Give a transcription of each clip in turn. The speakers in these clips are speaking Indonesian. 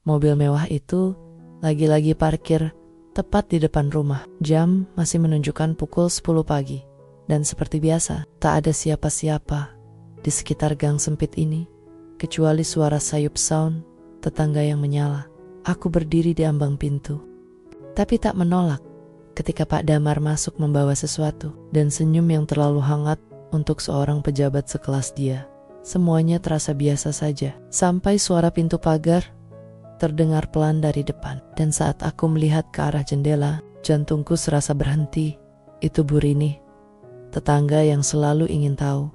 Mobil mewah itu lagi-lagi parkir tepat di depan rumah. Jam masih menunjukkan pukul 10 pagi. Dan seperti biasa, tak ada siapa-siapa di sekitar gang sempit ini, kecuali suara sayup sound tetangga yang menyala. Aku berdiri di ambang pintu, tapi tak menolak ketika Pak Damar masuk membawa sesuatu dan senyum yang terlalu hangat untuk seorang pejabat sekelas dia. Semuanya terasa biasa saja, sampai suara pintu pagar terdengar pelan dari depan. Dan saat aku melihat ke arah jendela, jantungku serasa berhenti. Itu Bu Rini, tetangga yang selalu ingin tahu.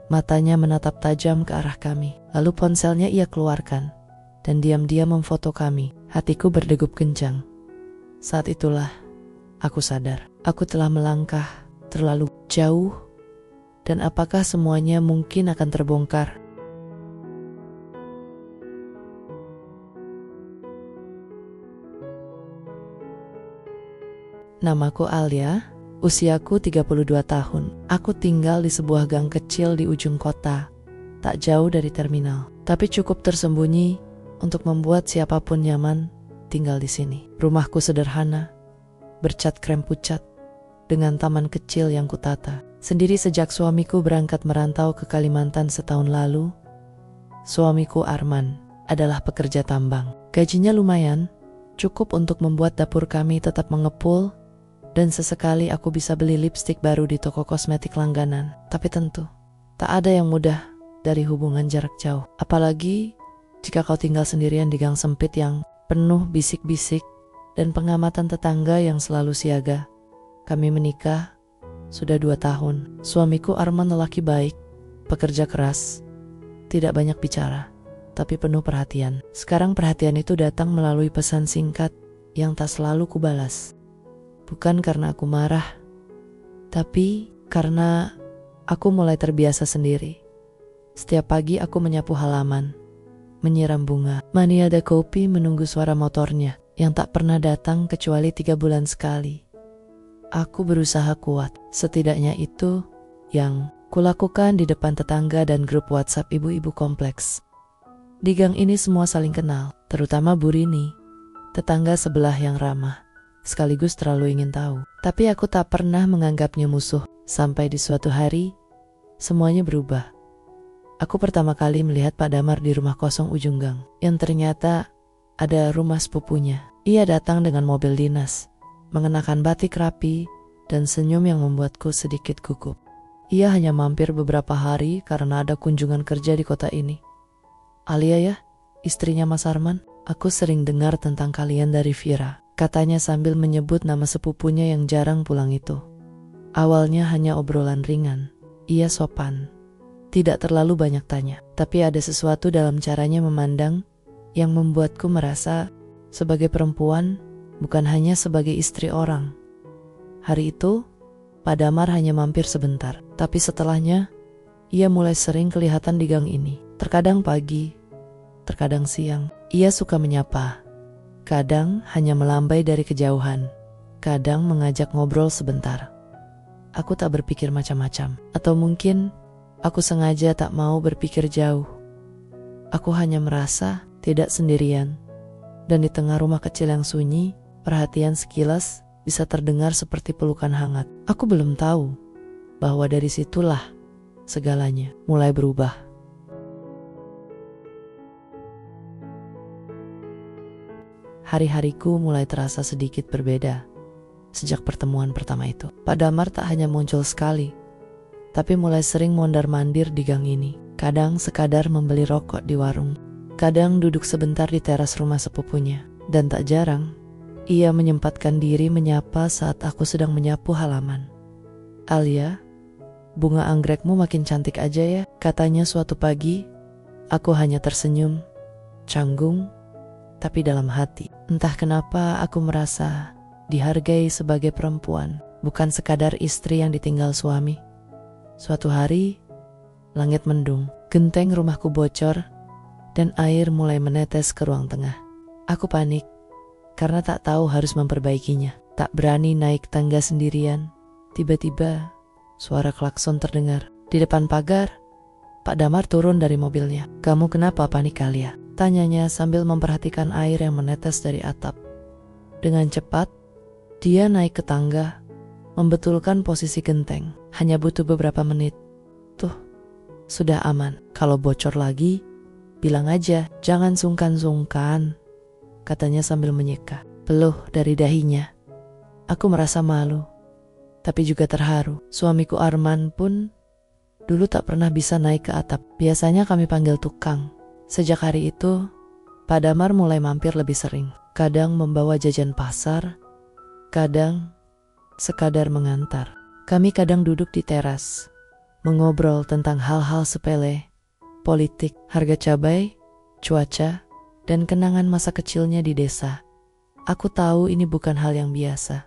Matanya menatap tajam ke arah kami, lalu ponselnya ia keluarkan dan diam-diam memfoto kami. Hatiku berdegup kencang. Saat itulah aku sadar, aku telah melangkah terlalu jauh, dan apakah semuanya mungkin akan terbongkar. Namaku Alia, usiaku 32 tahun. Aku tinggal di sebuah gang kecil di ujung kota, tak jauh dari terminal, tapi cukup tersembunyi untuk membuat siapapun nyaman tinggal di sini. Rumahku sederhana, bercat krem pucat, dengan taman kecil yang kutata. Sendiri sejak suamiku berangkat merantau ke Kalimantan setahun lalu. Suamiku Arman adalah pekerja tambang. Gajinya lumayan, cukup untuk membuat dapur kami tetap mengepul, dan sesekali aku bisa beli lipstik baru di toko kosmetik langganan. Tapi tentu, tak ada yang mudah dari hubungan jarak jauh. Apalagi jika kau tinggal sendirian di gang sempit yang penuh bisik-bisik dan pengamatan tetangga yang selalu siaga. Kami menikah sudah 2 tahun. Suamiku Arman lelaki baik, pekerja keras, tidak banyak bicara, tapi penuh perhatian. Sekarang perhatian itu datang melalui pesan singkat yang tak selalu kubalas. Bukan karena aku marah, tapi karena aku mulai terbiasa sendiri. Setiap pagi aku menyapu halaman, menyiram bunga, maniada kopi, menunggu suara motornya yang tak pernah datang kecuali 3 bulan sekali. Aku berusaha kuat, setidaknya itu yang kulakukan di depan tetangga dan grup WhatsApp ibu-ibu kompleks. Di gang ini semua saling kenal, terutama Bu Rini, tetangga sebelah yang ramah, sekaligus terlalu ingin tahu. Tapi aku tak pernah menganggapnya musuh, sampai di suatu hari, semuanya berubah. Aku pertama kali melihat Pak Damar di rumah kosong ujung gang, yang ternyata ada rumah sepupunya. Ia datang dengan mobil dinas, mengenakan batik rapi, dan senyum yang membuatku sedikit gugup. Ia hanya mampir beberapa hari karena ada kunjungan kerja di kota ini. Alia ya, istrinya Mas Arman, aku sering dengar tentang kalian dari Vira, katanya sambil menyebut nama sepupunya yang jarang pulang itu. Awalnya hanya obrolan ringan. Ia sopan, tidak terlalu banyak tanya, tapi ada sesuatu dalam caranya memandang yang membuatku merasa sebagai perempuan, bukan hanya sebagai istri orang. Hari itu, Pak Damar hanya mampir sebentar, tapi setelahnya, ia mulai sering kelihatan di gang ini. Terkadang pagi, terkadang siang. Ia suka menyapa, kadang hanya melambai dari kejauhan, kadang mengajak ngobrol sebentar. Aku tak berpikir macam-macam, atau mungkin aku sengaja tak mau berpikir jauh. Aku hanya merasa tidak sendirian, dan di tengah rumah kecil yang sunyi, perhatian sekilas bisa terdengar seperti pelukan hangat. Aku belum tahu bahwa dari situlah segalanya mulai berubah. Hari-hariku mulai terasa sedikit berbeda sejak pertemuan pertama itu. Pak Damar tak hanya muncul sekali, tapi mulai sering mondar-mandir di gang ini. Kadang sekadar membeli rokok di warung, kadang duduk sebentar di teras rumah sepupunya, dan tak jarang ia menyempatkan diri menyapa saat aku sedang menyapu halaman. Alia, bunga anggrekmu makin cantik aja ya, katanya suatu pagi. Aku hanya tersenyum, canggung, tapi dalam hati, entah kenapa aku merasa dihargai sebagai perempuan, bukan sekadar istri yang ditinggal suami. Suatu hari, langit mendung, genteng rumahku bocor, dan air mulai menetes ke ruang tengah. Aku panik, karena tak tahu harus memperbaikinya. Tak berani naik tangga sendirian. Tiba-tiba, suara klakson terdengar. Di depan pagar, Pak Damar turun dari mobilnya. "Kamu kenapa panik, Alia?" Tanyanya sambil memperhatikan air yang menetes dari atap. Dengan cepat, dia naik ke tangga, membetulkan posisi genteng. Hanya butuh beberapa menit. Tuh, sudah aman. Kalau bocor lagi, bilang aja, jangan sungkan-sungkan, katanya sambil menyeka. Peluh dari dahinya. Aku merasa malu, tapi juga terharu. Suamiku Arman pun dulu tak pernah bisa naik ke atap. Biasanya kami panggil tukang. Sejak hari itu, Pak Damar mulai mampir lebih sering. Kadang membawa jajan pasar, kadang sekadar mengantar. Kami kadang duduk di teras, mengobrol tentang hal-hal sepele, politik, harga cabai, cuaca, dan kenangan masa kecilnya di desa. Aku tahu ini bukan hal yang biasa,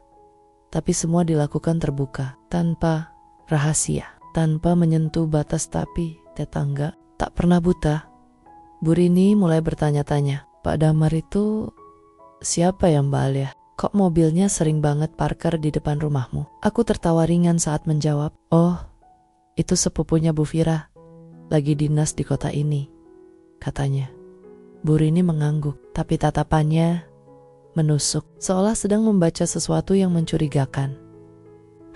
tapi semua dilakukan terbuka, tanpa rahasia, tanpa menyentuh batas. Tapi tetangga tak pernah buta. Bu Rini mulai bertanya-tanya, Pak Damar itu siapa ya Mbak Alia? Kok mobilnya sering banget parkir di depan rumahmu? Aku tertawa ringan saat menjawab, oh, itu sepupunya Bu Fira, lagi dinas di kota ini, katanya. Bu Rini mengangguk, tapi tatapannya menusuk, seolah sedang membaca sesuatu yang mencurigakan.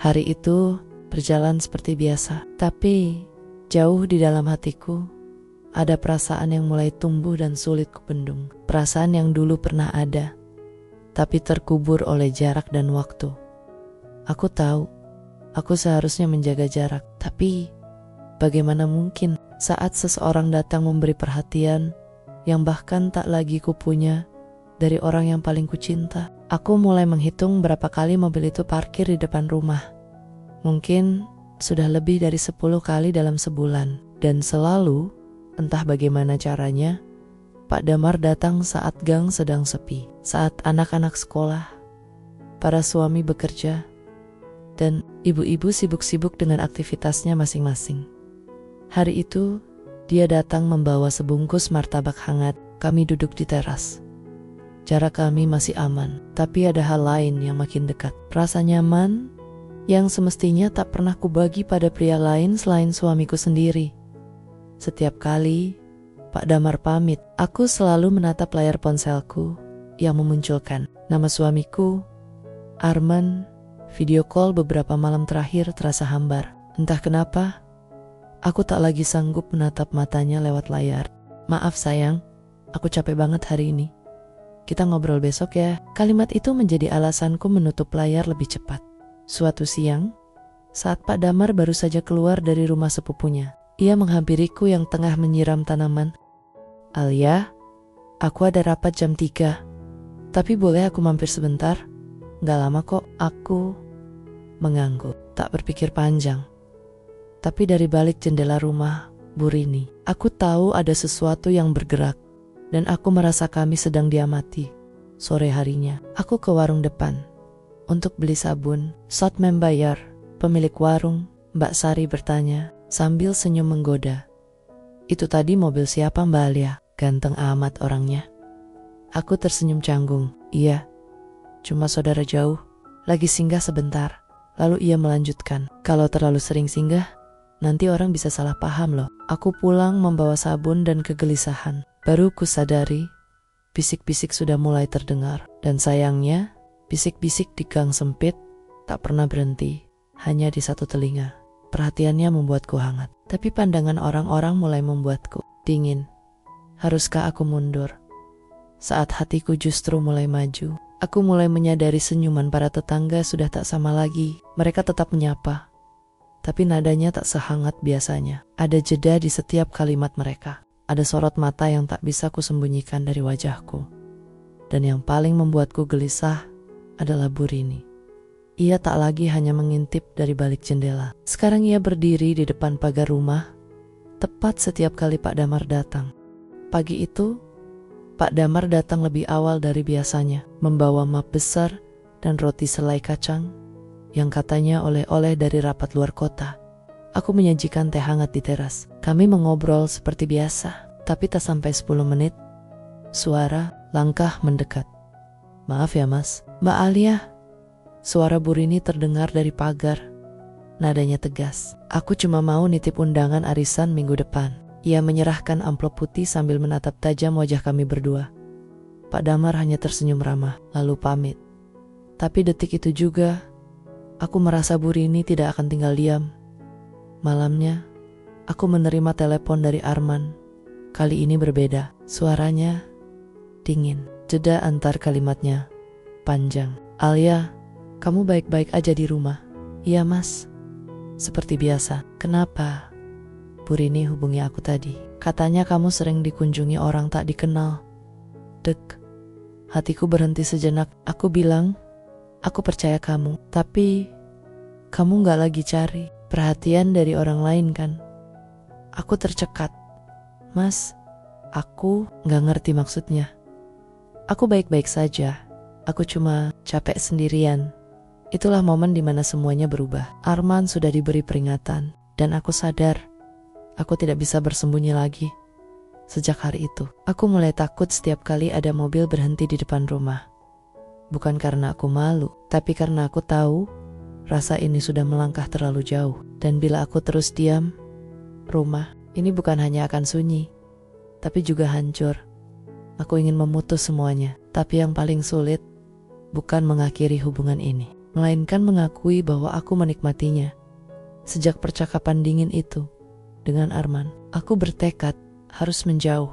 Hari itu berjalan seperti biasa, tapi jauh di dalam hatiku ada perasaan yang mulai tumbuh dan sulit kubendung. Perasaan yang dulu pernah ada, tapi terkubur oleh jarak dan waktu. Aku tahu, aku seharusnya menjaga jarak, tapi bagaimana mungkin saat seseorang datang memberi perhatian yang bahkan tak lagi kupunya dari orang yang paling kucinta. Aku mulai menghitung berapa kali mobil itu parkir di depan rumah. Mungkin sudah lebih dari 10 kali dalam sebulan. Dan selalu, entah bagaimana caranya, Pak Damar datang saat gang sedang sepi, saat anak-anak sekolah, para suami bekerja, dan ibu-ibu sibuk-sibuk dengan aktivitasnya masing-masing. Hari itu, dia datang membawa sebungkus martabak hangat. Kami duduk di teras. Jarak kami masih aman, tapi ada hal lain yang makin dekat. Rasa nyaman yang semestinya tak pernah kubagi pada pria lain selain suamiku sendiri. Setiap kali Pak Damar pamit, aku selalu menatap layar ponselku yang memunculkan nama suamiku, Arman. Video call beberapa malam terakhir terasa hambar. Entah kenapa, aku tak lagi sanggup menatap matanya lewat layar. Maaf sayang, aku capek banget hari ini. Kita ngobrol besok ya. Kalimat itu menjadi alasanku menutup layar lebih cepat. Suatu siang, saat Pak Damar baru saja keluar dari rumah sepupunya, ia menghampiriku yang tengah menyiram tanaman. Alia, aku ada rapat jam 3. Tapi boleh aku mampir sebentar? Gak lama kok. Aku mengangguk, tak berpikir panjang. Tapi dari balik jendela rumah Bu Rini, aku tahu ada sesuatu yang bergerak. Dan aku merasa kami sedang diamati. Sore harinya, aku ke warung depan untuk beli sabun. Saat membayar, pemilik warung, Mbak Sari, bertanya sambil senyum menggoda, "Itu tadi mobil siapa Mbak Alia? Ganteng amat orangnya." Aku tersenyum canggung. "Iya, cuma saudara jauh, lagi singgah sebentar." Lalu ia melanjutkan, "Kalau terlalu sering singgah, nanti orang bisa salah paham loh." Aku pulang membawa sabun dan kegelisahan. Baru kusadari, bisik-bisik sudah mulai terdengar. Dan sayangnya, bisik-bisik di gang sempit tak pernah berhenti, hanya di satu telinga. Perhatiannya membuatku hangat, tapi pandangan orang-orang mulai membuatku dingin. Haruskah aku mundur? Saat hatiku justru mulai maju, aku mulai menyadari senyuman para tetangga sudah tak sama lagi. Mereka tetap menyapa, tapi nadanya tak sehangat biasanya. Ada jeda di setiap kalimat mereka. Ada sorot mata yang tak bisa kusembunyikan dari wajahku. Dan yang paling membuatku gelisah adalah Bu Rini. Ia tak lagi hanya mengintip dari balik jendela. Sekarang ia berdiri di depan pagar rumah, tepat setiap kali Pak Damar datang. Pagi itu, Pak Damar datang lebih awal dari biasanya, membawa map besar dan roti selai kacang yang katanya oleh-oleh dari rapat luar kota. Aku menyajikan teh hangat di teras. Kami mengobrol seperti biasa, tapi tak sampai 10 menit, suara langkah mendekat. "Maaf ya Mas." "Mbak Alia." Suara Bu Rini terdengar dari pagar. Nadanya tegas. "Aku cuma mau nitip undangan arisan minggu depan." Ia menyerahkan amplop putih sambil menatap tajam wajah kami berdua. Pak Damar hanya tersenyum ramah, lalu pamit. Tapi detik itu juga, aku merasa Bu Rini tidak akan tinggal diam. Malamnya, aku menerima telepon dari Arman. Kali ini berbeda, suaranya dingin. Jeda antar kalimatnya panjang. Alia, kamu baik-baik aja di rumah? Iya mas, seperti biasa. Kenapa? Bu Rini hubungi aku tadi. Katanya kamu sering dikunjungi orang tak dikenal. Dek, hatiku berhenti sejenak. Aku bilang, aku percaya kamu. Tapi, kamu gak lagi cari perhatian dari orang lain kan? Aku tercekat. Mas, aku gak ngerti maksudnya. Aku baik-baik saja. Aku cuma capek sendirian. Itulah momen dimana semuanya berubah. Arman sudah diberi peringatan. Dan aku sadar, aku tidak bisa bersembunyi lagi. Sejak hari itu, aku mulai takut setiap kali ada mobil berhenti di depan rumah. Bukan karena aku malu, tapi karena aku tahu rasa ini sudah melangkah terlalu jauh. Dan bila aku terus diam, rumah ini bukan hanya akan sunyi, tapi juga hancur. Aku ingin memutus semuanya, tapi yang paling sulit bukan mengakhiri hubungan ini, melainkan mengakui bahwa aku menikmatinya. Sejak percakapan dingin itu dengan Arman, aku bertekad harus menjauh.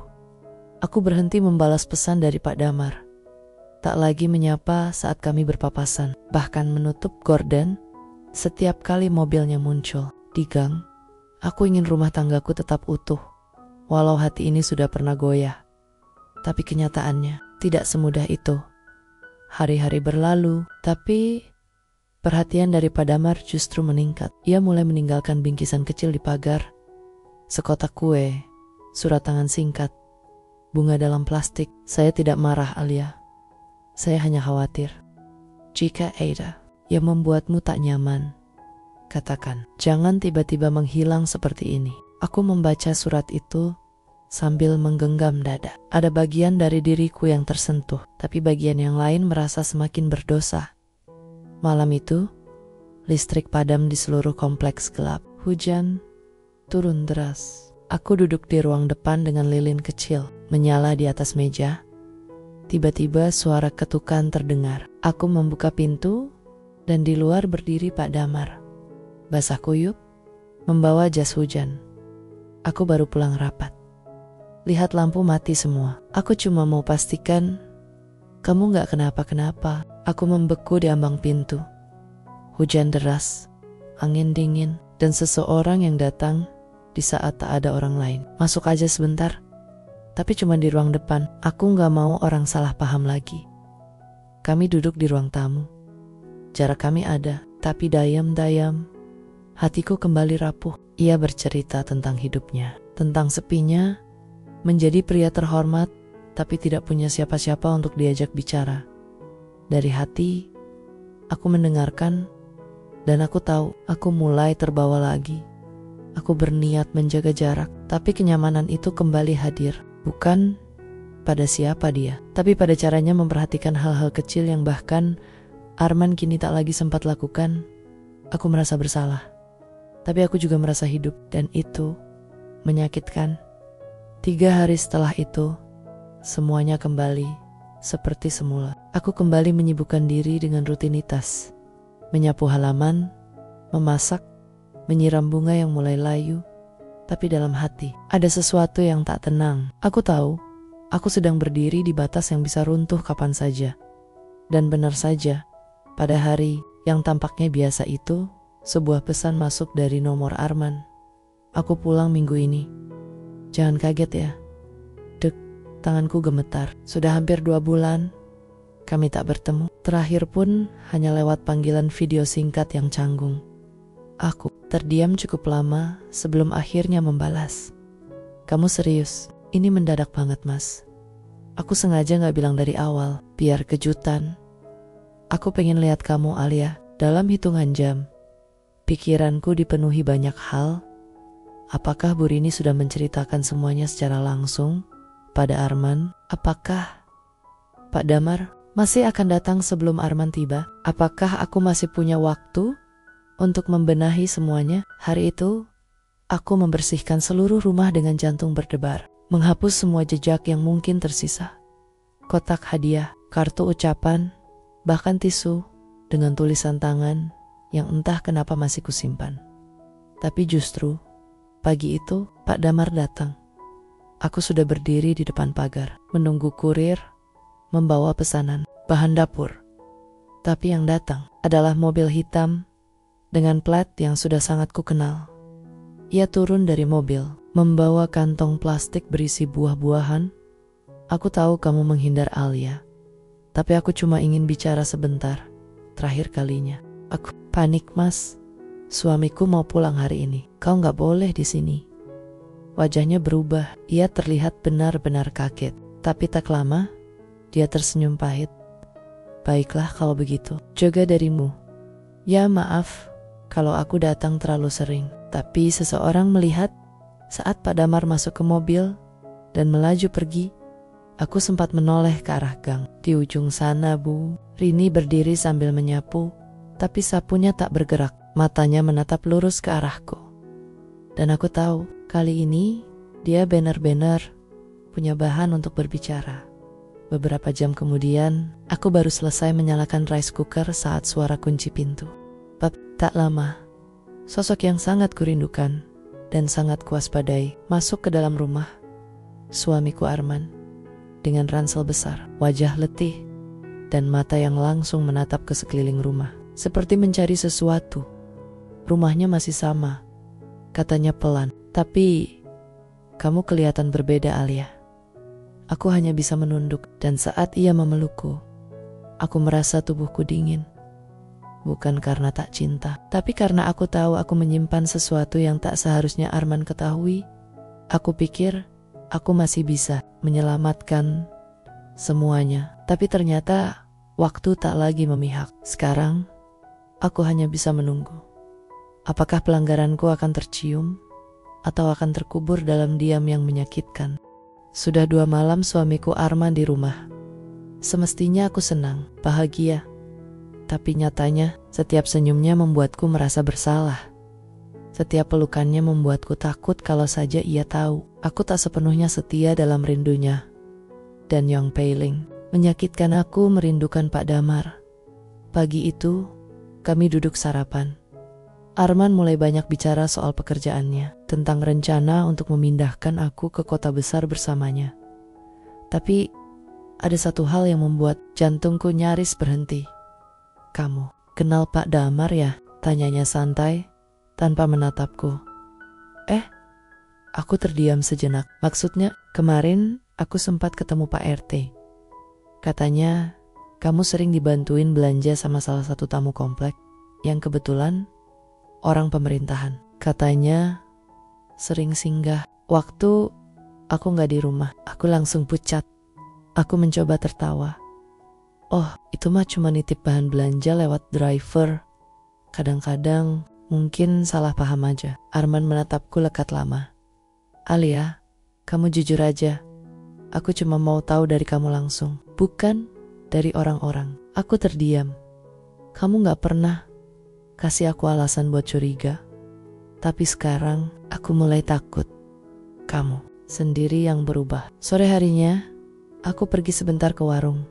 Aku berhenti membalas pesan dari Pak Damar. Tak lagi menyapa saat kami berpapasan, bahkan menutup gorden setiap kali mobilnya muncul di gang. Aku ingin rumah tanggaku tetap utuh, walau hati ini sudah pernah goyah. Tapi kenyataannya tidak semudah itu. Hari-hari berlalu, tapi perhatian dari Pak Damar justru meningkat. Ia mulai meninggalkan bingkisan kecil di pagar, sekotak kue, surat tangan singkat, bunga dalam plastik. Saya tidak marah, Alia. Saya hanya khawatir. Jika ada yang membuatmu tak nyaman, katakan. Jangan tiba-tiba menghilang seperti ini. Aku membaca surat itu sambil menggenggam dada. Ada bagian dari diriku yang tersentuh, tapi bagian yang lain merasa semakin berdosa. Malam itu, listrik padam di seluruh kompleks gelap. Hujan turun deras. Aku duduk di ruang depan dengan lilin kecil menyala di atas meja. Tiba-tiba suara ketukan terdengar. Aku membuka pintu dan di luar berdiri Pak Damar. Basah kuyup, membawa jas hujan. Aku baru pulang rapat. Lihat lampu mati semua. Aku cuma mau pastikan kamu gak kenapa-kenapa. Aku membeku di ambang pintu. Hujan deras, angin dingin, dan seseorang yang datang di saat tak ada orang lain. Masuk aja sebentar. Tapi cuma di ruang depan. Aku gak mau orang salah paham lagi. Kami duduk di ruang tamu. Jarak kami ada, tapi dayam-dayam hatiku kembali rapuh. Ia bercerita tentang hidupnya, tentang sepinya menjadi pria terhormat, tapi tidak punya siapa-siapa untuk diajak bicara. Dari hati, aku mendengarkan, dan aku tahu aku mulai terbawa lagi. Aku berniat menjaga jarak, tapi kenyamanan itu kembali hadir. Bukan pada siapa dia, tapi pada caranya memperhatikan hal-hal kecil yang bahkan Arman kini tak lagi sempat lakukan. Aku merasa bersalah, tapi aku juga merasa hidup, dan itu menyakitkan. 3 hari setelah itu, semuanya kembali seperti semula. Aku kembali menyibukkan diri dengan rutinitas. Menyapu halaman, memasak, menyiram bunga yang mulai layu. Tapi dalam hati, ada sesuatu yang tak tenang. Aku tahu, aku sedang berdiri di batas yang bisa runtuh kapan saja. Dan benar saja, pada hari yang tampaknya biasa itu, sebuah pesan masuk dari nomor Arman. Aku pulang minggu ini. Jangan kaget ya. Tanganku gemetar. Sudah hampir 2 bulan kami tak bertemu. Terakhir pun hanya lewat panggilan video singkat yang canggung. Aku terdiam cukup lama sebelum akhirnya membalas. Kamu serius? Ini mendadak banget, Mas. Aku sengaja gak bilang dari awal, biar kejutan. Aku pengen lihat kamu, Alia. Dalam hitungan jam, pikiranku dipenuhi banyak hal. Apakah Bu Rini sudah menceritakan semuanya secara langsung pada Arman? Apakah Pak Damar masih akan datang sebelum Arman tiba? Apakah aku masih punya waktu untuk membenahi semuanya? Hari itu, Aku membersihkan seluruh rumah dengan jantung berdebar, menghapus semua jejak yang mungkin tersisa. Kotak hadiah, kartu ucapan, bahkan tisu dengan tulisan tangan yang entah kenapa masih kusimpan. Tapi justru pagi itu Pak Damar datang. Aku sudah berdiri di depan pagar, menunggu kurir membawa pesanan bahan dapur. Tapi yang datang adalah mobil hitam dengan plat yang sudah sangat kukenal. Ia turun dari mobil, membawa kantong plastik berisi buah-buahan. Aku tahu kamu menghindar Alia, tapi aku cuma ingin bicara sebentar, terakhir kalinya. Aku panik, Mas. Suamiku mau pulang hari ini. Kau nggak boleh di sini. Wajahnya berubah. Ia terlihat benar-benar kaget. Tapi tak lama, dia tersenyum pahit. Baiklah kalau begitu. Jaga dirimu. Ya maaf kalau aku datang terlalu sering. Tapi seseorang melihat saat Pak Damar masuk ke mobil dan melaju pergi. Aku sempat menoleh ke arah gang. Di ujung sana, Bu. Rini berdiri sambil menyapu, tapi sapunya tak bergerak. Matanya menatap lurus ke arahku. Dan aku tahu, kali ini dia benar-benar punya bahan untuk berbicara. Beberapa jam kemudian, aku baru selesai menyalakan rice cooker saat suara kunci pintu. Tak lama, sosok yang sangat kurindukan dan sangat kuwaspadai masuk ke dalam rumah. Suamiku Arman, dengan ransel besar, wajah letih, dan mata yang langsung menatap ke sekeliling rumah, seperti mencari sesuatu. Rumahnya masih sama, katanya pelan. Tapi, kamu kelihatan berbeda, Alia. Aku hanya bisa menunduk, dan saat ia memelukku, aku merasa tubuhku dingin. Bukan karena tak cinta, tapi karena aku tahu aku menyimpan sesuatu yang tak seharusnya Arman ketahui. Aku pikir aku masih bisa menyelamatkan semuanya, tapi ternyata waktu tak lagi memihak. Sekarang, aku hanya bisa menunggu. Apakah pelanggaranku akan tercium atau akan terkubur dalam diam yang menyakitkan? Sudah 2 malam suamiku Arman di rumah. Semestinya aku senang, bahagia. Tapi nyatanya, setiap senyumnya membuatku merasa bersalah. Setiap pelukannya membuatku takut kalau saja ia tahu aku tak sepenuhnya setia dalam rindunya. Dan yang paling menyakitkan, aku merindukan Pak Damar. Pagi itu, kami duduk sarapan. Arman mulai banyak bicara soal pekerjaannya, tentang rencana untuk memindahkan aku ke kota besar bersamanya. Tapi, ada satu hal yang membuat jantungku nyaris berhenti. Kamu kenal Pak Damar ya? Tanyanya santai, tanpa menatapku. Aku terdiam sejenak. Maksudnya, kemarin aku sempat ketemu Pak RT. Katanya, kamu sering dibantuin belanja sama salah satu tamu komplek, yang kebetulan orang pemerintahan. Katanya, sering singgah. Waktu aku gak di rumah, aku langsung pucat. Aku mencoba tertawa. Oh, itu mah cuma nitip bahan belanja lewat driver. Kadang-kadang mungkin salah paham aja. Arman menatapku lekat lama. Alia, kamu jujur aja. Aku cuma mau tahu dari kamu langsung, bukan dari orang-orang. Aku terdiam. Kamu gak pernah kasih aku alasan buat curiga. Tapi sekarang aku mulai takut. Kamu sendiri yang berubah. Sore harinya, aku pergi sebentar ke warung.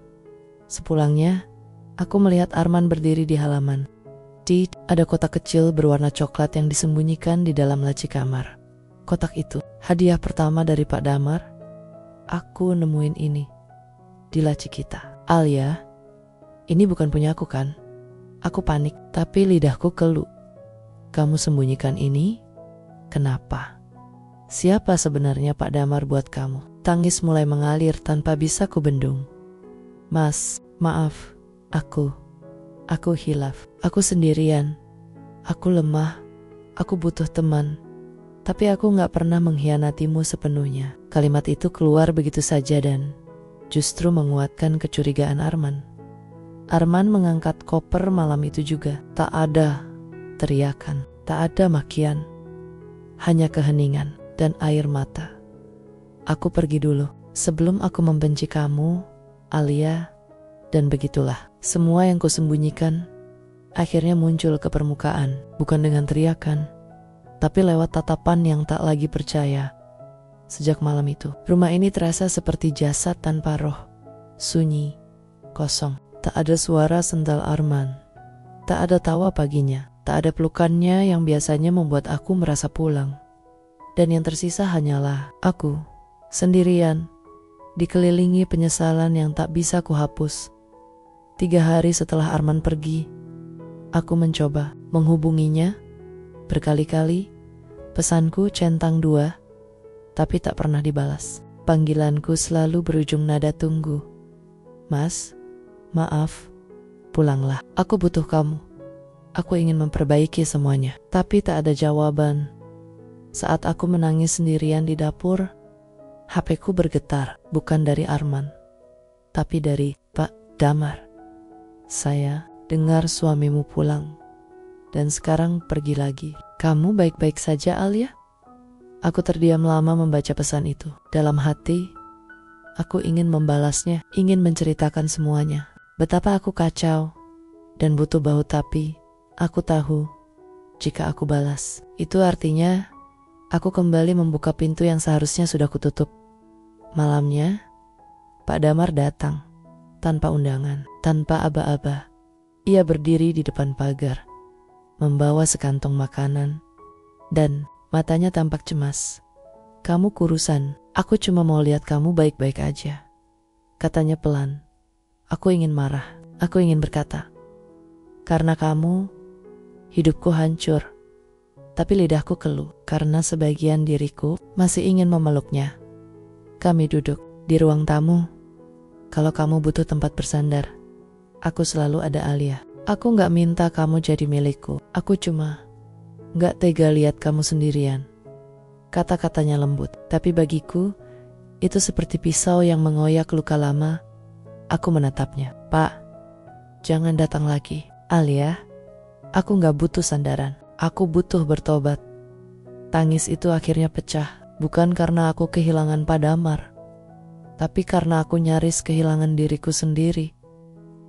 Sepulangnya, aku melihat Arman berdiri di halaman. Ada kotak kecil berwarna coklat yang disembunyikan di dalam laci kamar. Kotak itu, hadiah pertama dari Pak Damar. Aku nemuin ini di laci kita. Alia, ini bukan punya aku kan? Aku panik, tapi lidahku kelu. Kamu sembunyikan ini? Kenapa? Siapa sebenarnya Pak Damar buat kamu? Tangis mulai mengalir tanpa bisa kubendung. Mas, maaf, aku hilaf. Aku sendirian. Aku lemah. Aku butuh teman. Tapi aku gak pernah mengkhianatimu sepenuhnya. Kalimat itu keluar begitu saja dan justru menguatkan kecurigaan Arman. Arman mengangkat koper malam itu juga. Tak ada teriakan, tak ada makian. Hanya keheningan dan air mata. Aku pergi dulu sebelum aku membenci kamu, Alia. Dan begitulah, semua yang kusembunyikan akhirnya muncul ke permukaan, bukan dengan teriakan, tapi lewat tatapan yang tak lagi percaya. Sejak malam itu, rumah ini terasa seperti jasad tanpa roh, sunyi, kosong. Tak ada suara sendal Arman, tak ada tawa paginya, tak ada pelukannya yang biasanya membuat aku merasa pulang. Dan yang tersisa hanyalah aku, sendirian, dikelilingi penyesalan yang tak bisa kuhapus. 3 hari setelah Arman pergi, aku mencoba menghubunginya berkali-kali. Pesanku centang 2, tapi tak pernah dibalas. Panggilanku selalu berujung nada tunggu. Mas, maaf, pulanglah. Aku butuh kamu. Aku ingin memperbaiki semuanya. Tapi tak ada jawaban. Saat aku menangis sendirian di dapur, HP-ku bergetar. Bukan dari Arman, tapi dari Pak Damar. Saya dengar suamimu pulang, dan sekarang pergi lagi. Kamu baik-baik saja, Alia? Aku terdiam lama membaca pesan itu. Dalam hati, aku ingin membalasnya, ingin menceritakan semuanya. Betapa aku kacau dan butuh bahu, tapi aku tahu jika aku balas, itu artinya aku kembali membuka pintu yang seharusnya sudah kututup. Malamnya, Pak Damar datang, tanpa undangan, tanpa aba-aba. Ia berdiri di depan pagar, membawa sekantong makanan, dan matanya tampak cemas. Kamu kurusan, aku cuma mau lihat kamu baik-baik aja, katanya pelan. Aku ingin marah, aku ingin berkata, karena kamu, hidupku hancur. Tapi lidahku keluh, karena sebagian diriku masih ingin memeluknya. Kami duduk di ruang tamu. Kalau kamu butuh tempat bersandar, aku selalu ada, Alia. Aku gak minta kamu jadi milikku. Aku cuma gak tega lihat kamu sendirian. Kata-katanya lembut, tapi bagiku itu seperti pisau yang mengoyak luka lama. Aku menatapnya. Pak, jangan datang lagi. Alia, aku gak butuh sandaran. Aku butuh bertobat. Tangis itu akhirnya pecah. Bukan karena aku kehilangan Pak Damar, tapi karena aku nyaris kehilangan diriku sendiri.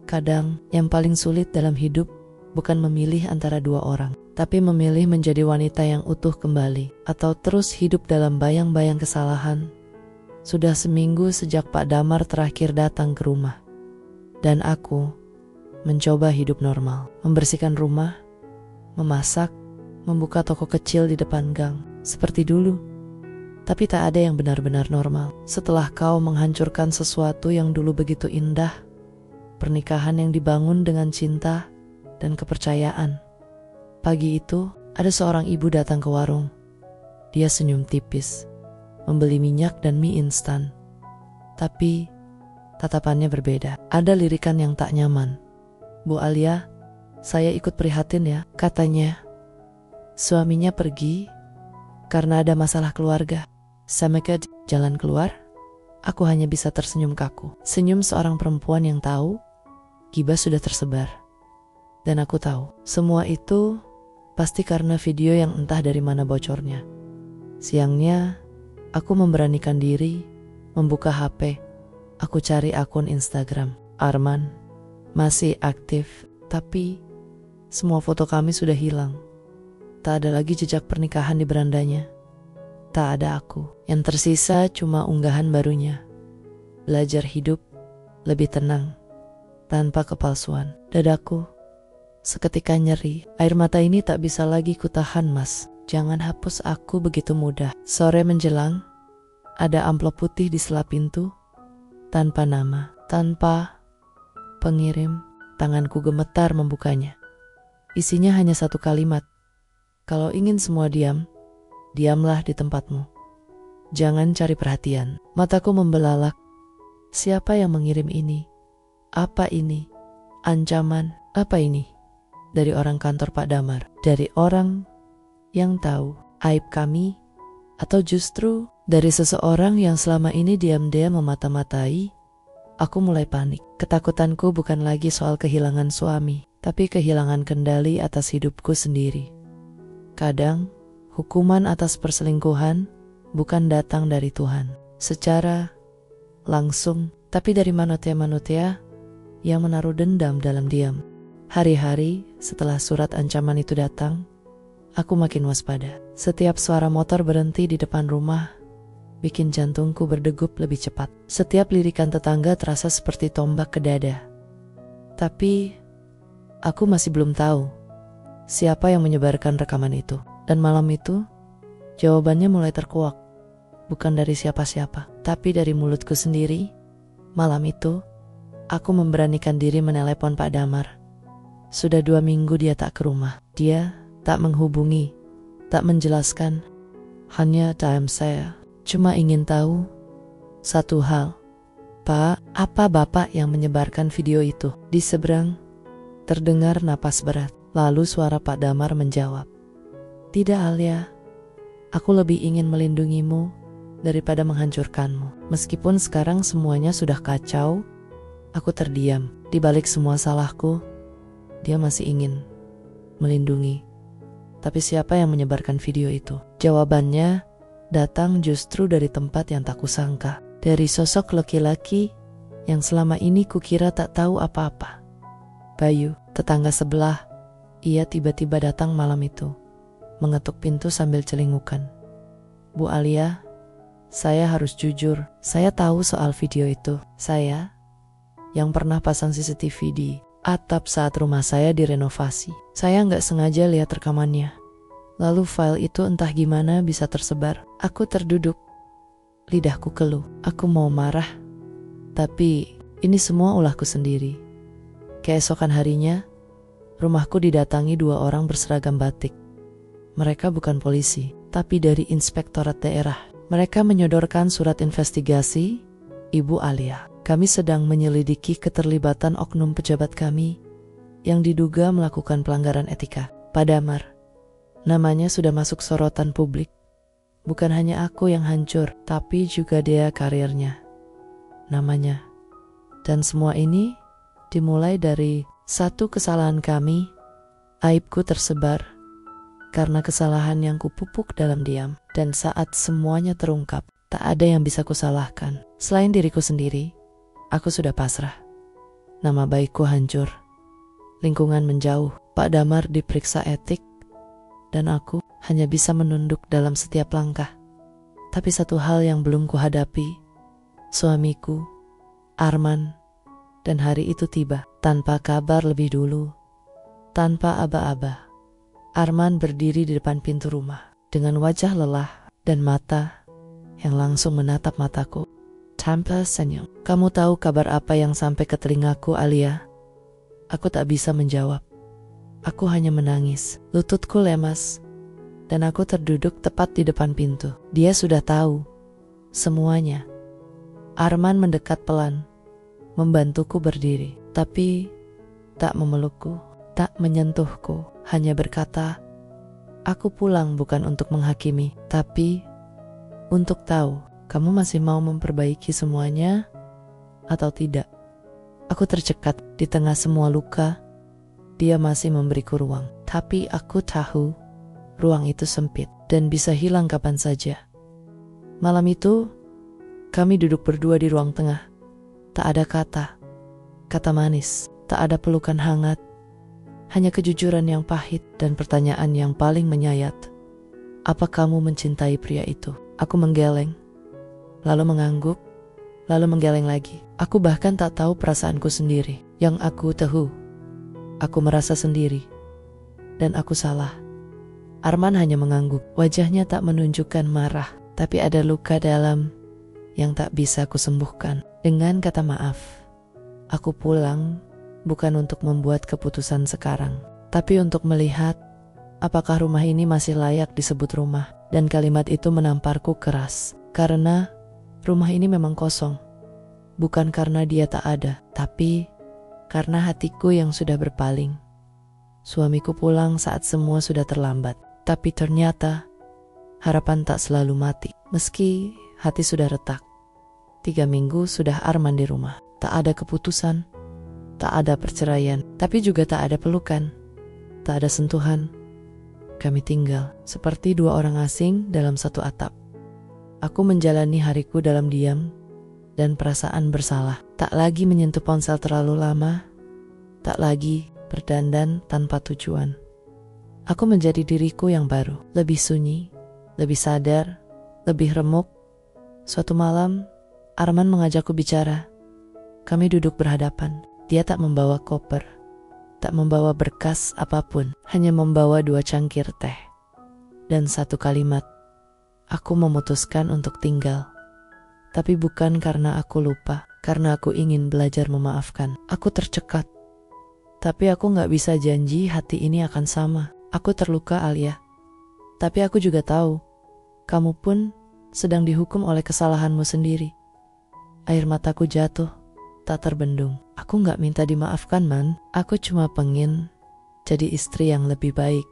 Kadang yang paling sulit dalam hidup bukan memilih antara 2 orang, tapi memilih menjadi wanita yang utuh kembali, atau terus hidup dalam bayang-bayang kesalahan. Sudah seminggu sejak Pak Damar terakhir datang ke rumah, dan aku mencoba hidup normal, membersihkan rumah, memasak, membuka toko kecil di depan gang, seperti dulu. Tapi tak ada yang benar-benar normal setelah kau menghancurkan sesuatu yang dulu begitu indah. Pernikahan yang dibangun dengan cinta dan kepercayaan. Pagi itu, ada seorang ibu datang ke warung. Dia senyum tipis, membeli minyak dan mie instan. Tapi, tatapannya berbeda. Ada lirikan yang tak nyaman. Bu Alia, saya ikut prihatin ya, katanya. Suaminya pergi karena ada masalah keluarga. Sampai ke jalan keluar, aku hanya bisa tersenyum kaku. Senyum seorang perempuan yang tahu gibah sudah tersebar. Dan aku tahu, semua itu pasti karena video yang entah dari mana bocornya. Siangnya, aku memberanikan diri, membuka HP. Aku cari akun Instagram Arman, masih aktif, tapi semua foto kami sudah hilang. Tak ada lagi jejak pernikahan di berandanya. Tak ada aku. Yang tersisa cuma unggahan barunya. Belajar hidup lebih tenang, tanpa kepalsuan. Dadaku seketika nyeri. Air mata ini tak bisa lagi kutahan, Mas. Jangan hapus aku begitu mudah. Sore menjelang, ada amplop putih di sela pintu, tanpa nama, tanpa pengirim. Tanganku gemetar membukanya. Isinya hanya satu kalimat. Kalau ingin semua diam, diamlah di tempatmu. Jangan cari perhatian. Mataku membelalak. Siapa yang mengirim ini? Apa ini? Ancaman? Apa ini? Dari orang kantor Pak Damar? Dari orang yang tahu aib kami? Atau justru dari seseorang yang selama ini diam-diam memata-matai? Aku mulai panik. Ketakutanku bukan lagi soal kehilangan suami, tapi kehilangan kendali atas hidupku sendiri. Kadang, hukuman atas perselingkuhan bukan datang dari Tuhan secara langsung, tapi dari manusia-manusia yang menaruh dendam dalam diam. Hari-hari setelah surat ancaman itu datang, aku makin waspada. Setiap suara motor berhenti di depan rumah bikin jantungku berdegup lebih cepat. Setiap lirikan tetangga terasa seperti tombak ke dada. Tapi aku masih belum tahu siapa yang menyebarkan rekaman itu. Dan malam itu, jawabannya mulai terkuak. Bukan dari siapa-siapa, tapi dari mulutku sendiri. Malam itu, aku memberanikan diri menelepon Pak Damar. Sudah 2 minggu dia tak ke rumah. Dia tak menghubungi, tak menjelaskan. Hanya diam saya. Cuma ingin tahu satu hal. Pak, apa Bapak yang menyebarkan video itu? Di seberang, terdengar napas berat. Lalu suara Pak Damar menjawab. Tidak Alia, aku lebih ingin melindungimu daripada menghancurkanmu. Meskipun sekarang semuanya sudah kacau, aku terdiam. Di balik semua salahku, dia masih ingin melindungi. Tapi siapa yang menyebarkan video itu? Jawabannya datang justru dari tempat yang tak kusangka. Dari sosok laki-laki yang selama ini kukira tak tahu apa-apa. Bayu, tetangga sebelah, ia tiba-tiba datang malam itu, mengetuk pintu sambil celingukan. Bu Alia, saya harus jujur, saya tahu soal video itu. Saya yang pernah pasang CCTV di atap saat rumah saya direnovasi. Saya nggak sengaja lihat rekamannya. Lalu file itu entah gimana bisa tersebar. Aku terduduk, lidahku keluh. Aku mau marah, tapi ini semua ulahku sendiri. Keesokan harinya, rumahku didatangi 2 orang berseragam batik. Mereka bukan polisi, tapi dari inspektorat daerah. Mereka menyodorkan surat investigasi, Ibu Alia. Kami sedang menyelidiki keterlibatan oknum pejabat kami yang diduga melakukan pelanggaran etika. Pak Damar, namanya sudah masuk sorotan publik. Bukan hanya aku yang hancur, tapi juga dia karirnya, namanya. Dan semua ini dimulai dari satu kesalahan kami. Aibku tersebar karena kesalahan yang kupupuk dalam diam. Dan saat semuanya terungkap, tak ada yang bisa kusalahkan selain diriku sendiri. Aku sudah pasrah. Nama baikku hancur. Lingkungan menjauh. Pak Damar diperiksa etik, dan aku hanya bisa menunduk dalam setiap langkah. Tapi satu hal yang belum kuhadapi, suamiku, Arman, dan hari itu tiba tanpa kabar lebih dulu, tanpa aba-aba. Arman berdiri di depan pintu rumah dengan wajah lelah dan mata yang langsung menatap mataku tanpa senyum. Kamu tahu kabar apa yang sampai ke telingaku, Alia? Aku tak bisa menjawab. Aku hanya menangis. Lututku lemas dan aku terduduk tepat di depan pintu. Dia sudah tahu semuanya. Arman mendekat pelan, membantuku berdiri, tapi tak memelukku, tak menyentuhku, hanya berkata, aku pulang bukan untuk menghakimi, tapi untuk tahu kamu masih mau memperbaiki semuanya atau tidak. Aku tercekat di tengah semua luka. Dia masih memberiku ruang, tapi aku tahu ruang itu sempit dan bisa hilang kapan saja. Malam itu, kami duduk berdua di ruang tengah. Tak ada kata manis, tak ada pelukan hangat. Hanya kejujuran yang pahit dan pertanyaan yang paling menyayat. Apa kamu mencintai pria itu? Aku menggeleng, lalu mengangguk, lalu menggeleng lagi. Aku bahkan tak tahu perasaanku sendiri. Yang aku tahu, aku merasa sendiri. Dan aku salah. Arman hanya mengangguk. Wajahnya tak menunjukkan marah, tapi ada luka dalam yang tak bisa kusembuhkan. Dengan kata maaf, aku pulang bukan untuk membuat keputusan sekarang, tapi untuk melihat apakah rumah ini masih layak disebut rumah. Dan kalimat itu menamparku keras, karena rumah ini memang kosong. Bukan karena dia tak ada, tapi karena hatiku yang sudah berpaling. Suamiku pulang saat semua sudah terlambat, tapi ternyata harapan tak selalu mati. Meski hati sudah retak. 3 minggu sudah Arman di rumah. Tak ada keputusan, tak ada perceraian, tapi juga tak ada pelukan, tak ada sentuhan. Kami tinggal seperti 2 orang asing dalam satu atap. Aku menjalani hariku dalam diam dan perasaan bersalah. Tak lagi menyentuh ponsel terlalu lama, tak lagi berdandan tanpa tujuan. Aku menjadi diriku yang baru, lebih sunyi, lebih sadar, lebih remuk. Suatu malam, Arman mengajakku bicara. Kami duduk berhadapan. Dia tak membawa koper, tak membawa berkas apapun, hanya membawa 2 cangkir teh. Dan satu kalimat, aku memutuskan untuk tinggal. Tapi bukan karena aku lupa, karena aku ingin belajar memaafkan. Aku tercekat. Tapi aku gak bisa janji hati ini akan sama. Aku terluka, Alia. Tapi aku juga tahu, kamu pun sedang dihukum oleh kesalahanmu sendiri. Air mataku jatuh, tak terbendung. Aku gak minta dimaafkan, Man. Aku cuma pengen jadi istri yang lebih baik.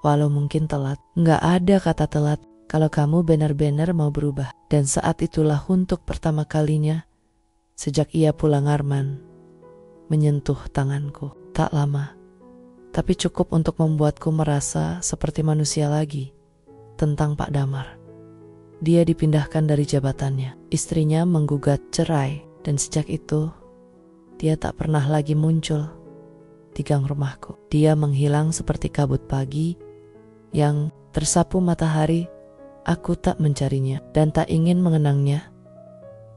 Walau mungkin telat. Gak ada kata telat kalau kamu benar-benar mau berubah. Dan saat itulah untuk pertama kalinya, sejak ia pulang, Arman menyentuh tanganku. Tak lama, tapi cukup untuk membuatku merasa seperti manusia lagi. Tentang Pak Damar. Dia dipindahkan dari jabatannya. Istrinya menggugat cerai. Dan sejak itu, dia tak pernah lagi muncul di gang rumahku. Dia menghilang seperti kabut pagi yang tersapu matahari. Aku tak mencarinya dan tak ingin mengenangnya.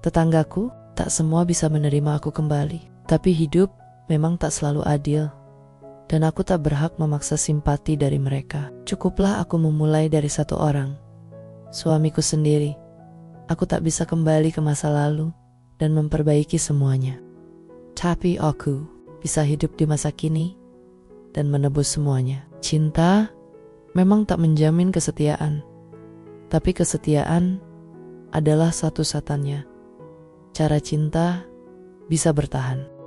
Tetanggaku, tak semua bisa menerima aku kembali. Tapi hidup memang tak selalu adil. Dan aku tak berhak memaksa simpati dari mereka. Cukuplah aku memulai dari satu orang, suamiku sendiri. Aku tak bisa kembali ke masa lalu dan memperbaiki semuanya. Tapi aku bisa hidup di masa kini dan menebus semuanya. Cinta memang tak menjamin kesetiaan. Tapi kesetiaan adalah satu-satunya cara cinta bisa bertahan.